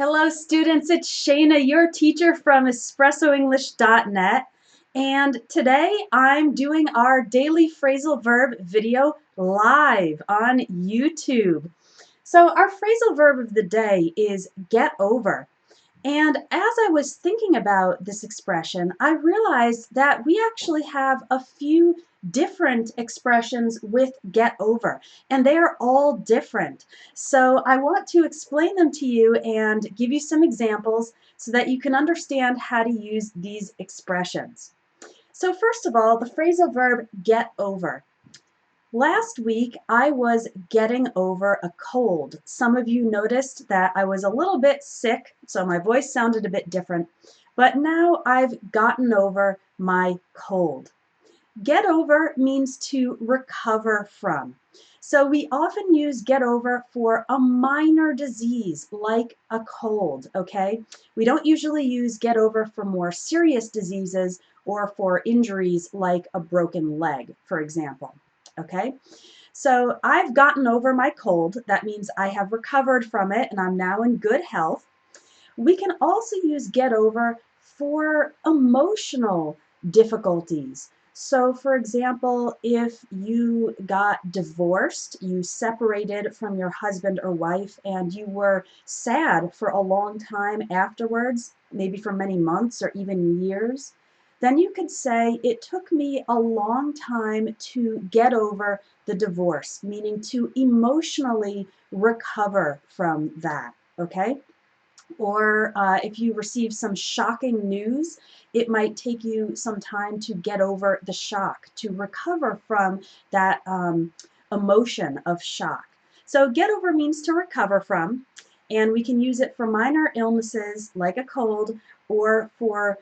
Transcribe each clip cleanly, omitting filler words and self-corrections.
Hello students, it's Shayna, your teacher from EspressoEnglish.net, and today I'm doing our daily phrasal verb video live on YouTube. So our phrasal verb of the day is get over. And as I was thinking about this expression, I realized that we actually have a few different expressions with get over, and they are all different. So I want to explain them to you and give you some examples so that you can understand how to use these expressions. So first of all, the phrasal verb get over. Last week, I was getting over a cold. Some of you noticed that I was a little bit sick, so my voice sounded a bit different, but now I've gotten over my cold. Get over means to recover from. So we often use get over for a minor disease like a cold, okay? We don't usually use get over for more serious diseases or for injuries like a broken leg, for example. Okay, so I've gotten over my cold. That means I have recovered from it and I'm now in good health. We can also use get over for emotional difficulties. So, for example, if you got divorced, you separated from your husband or wife, and you were sad for a long time afterwards, maybe for many months or even years, then you could say, it took me a long time to get over the divorce, meaning to emotionally recover from that, okay? Or if you receive some shocking news, it might take you some time to get over the shock, to recover from that emotion of shock. So get over means to recover from, and we can use it for minor illnesses like a cold or for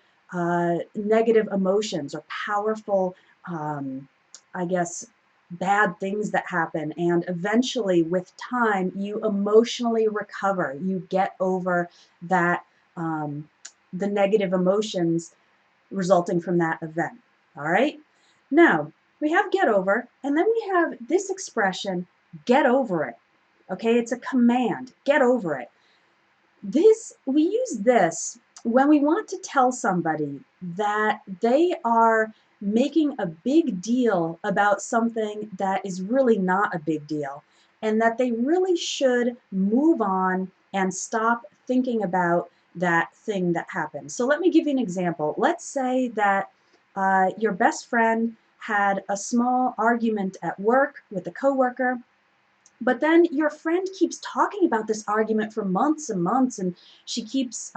negative emotions or powerful, I guess, bad things that happen, and eventually with time you emotionally recover. You get over that the negative emotions resulting from that event. All right, now we have get over, and then we have this expression, get over it. Okay, it's a command, get over it. We use this when we want to tell somebody that they are making a big deal about something that is really not a big deal, and that they really should move on and stop thinking about that thing that happened. So let me give you an example. Let's say that your best friend had a small argument at work with a coworker, but then your friend keeps talking about this argument for months and months, and she keeps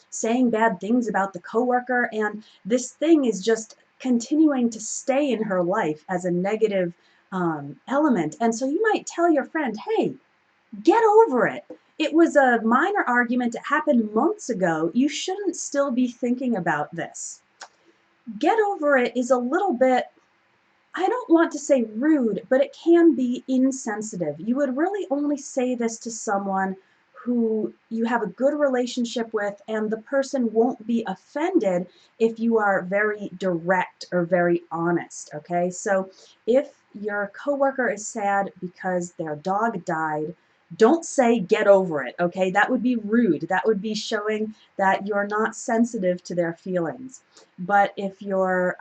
saying bad things about the coworker, and this thing is just continuing to stay in her life as a negative element. And so you might tell your friend, hey, get over it. It was a minor argument. It happened months ago. You shouldn't still be thinking about this. Get over it is a little bit, I don't want to say rude, but it can be insensitive. You would really only say this to someone who you have a good relationship with, and the person won't be offended if you are very direct or very honest, okay? So if your coworker is sad because their dog died, don't say get over it, okay? That would be rude. That would be showing that you're not sensitive to their feelings. But if your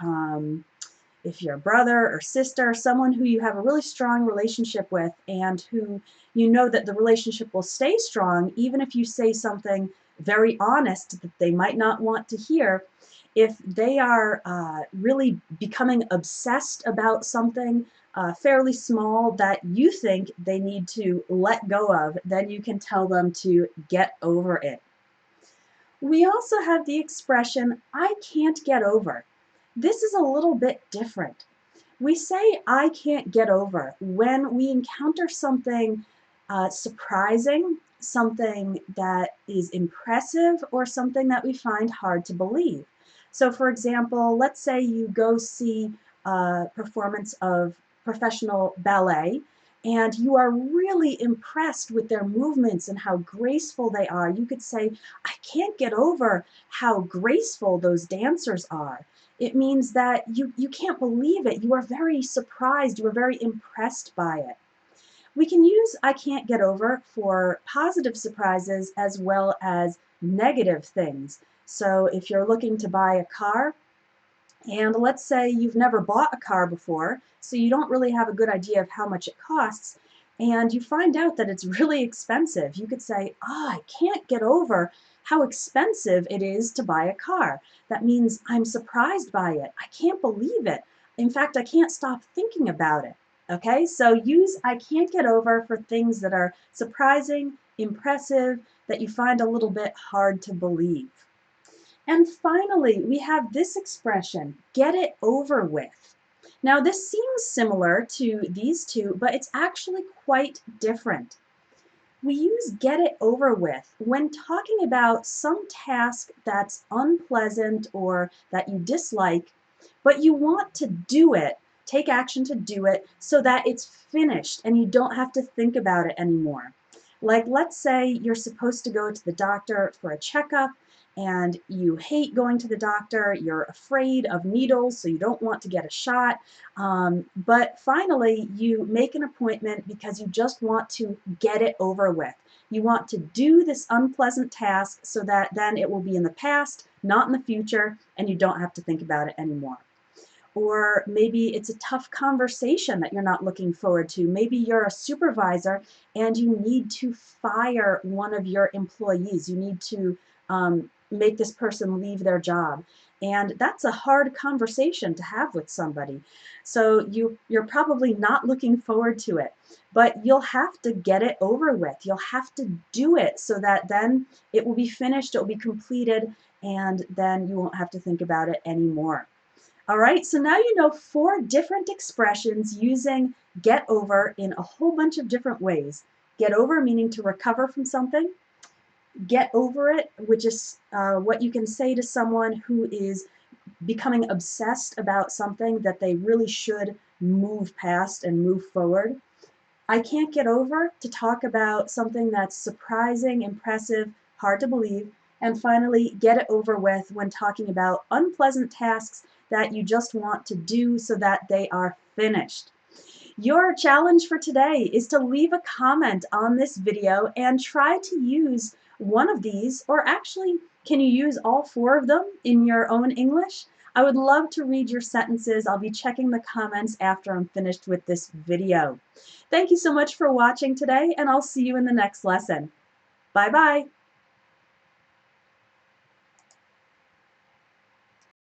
brother or sister, someone who you have a really strong relationship with and who you know that the relationship will stay strong, even if you say something very honest that they might not want to hear, if they are really becoming obsessed about something fairly small that you think they need to let go of, then you can tell them to get over it. We also have the expression, I can't get over. This is a little bit different. We say I can't get over when we encounter something surprising, something that is impressive, or something that we find hard to believe. So for example, let's say you go see a performance of professional ballet, and you are really impressed with their movements and how graceful they are. You could say, I can't get over how graceful those dancers are. It means that you can't believe it. You are very surprised. You are very impressed by it. We can use I can't get over for positive surprises as well as negative things. So if you're looking to buy a car, and let's say you've never bought a car before, so you don't really have a good idea of how much it costs, and you find out that it's really expensive. You could say, oh, I can't get over how expensive it is to buy a car. That means I'm surprised by it. I can't believe it. In fact, I can't stop thinking about it. Okay, so use I can't get over for things that are surprising, impressive, that you find a little bit hard to believe. And finally, we have this expression, get it over with. Now, this seems similar to these two, but it's actually quite different. We use get it over with when talking about some task that's unpleasant or that you dislike, but you want to do it, take action to do it so that it's finished and you don't have to think about it anymore. Like, let's say you're supposed to go to the doctor for a checkup and you hate going to the doctor, you're afraid of needles, so you don't want to get a shot. But finally, you make an appointment because you just want to get it over with. You want to do this unpleasant task so that then it will be in the past, not in the future, and you don't have to think about it anymore. Or maybe it's a tough conversation that you're not looking forward to. Maybe you're a supervisor and you need to fire one of your employees. You need to make this person leave their job. And that's a hard conversation to have with somebody. So you're probably not looking forward to it, but you'll have to get it over with. You'll have to do it so that then it will be finished, it will be completed, and then you won't have to think about it anymore. All right, so now you know 4 different expressions using get over in a whole bunch of different ways. Get over meaning to recover from something. Get over it, which is what you can say to someone who is becoming obsessed about something that they really should move past and move forward. I can't get over to talk about something that's surprising, impressive, hard to believe. And finally, get it over with when talking about unpleasant tasks that you just want to do so that they are finished. Your challenge for today is to leave a comment on this video and try to use one of these, or actually, can you use all 4 of them in your own English? I would love to read your sentences. I'll be checking the comments after I'm finished with this video. Thank you so much for watching today, and I'll see you in the next lesson. Bye-bye.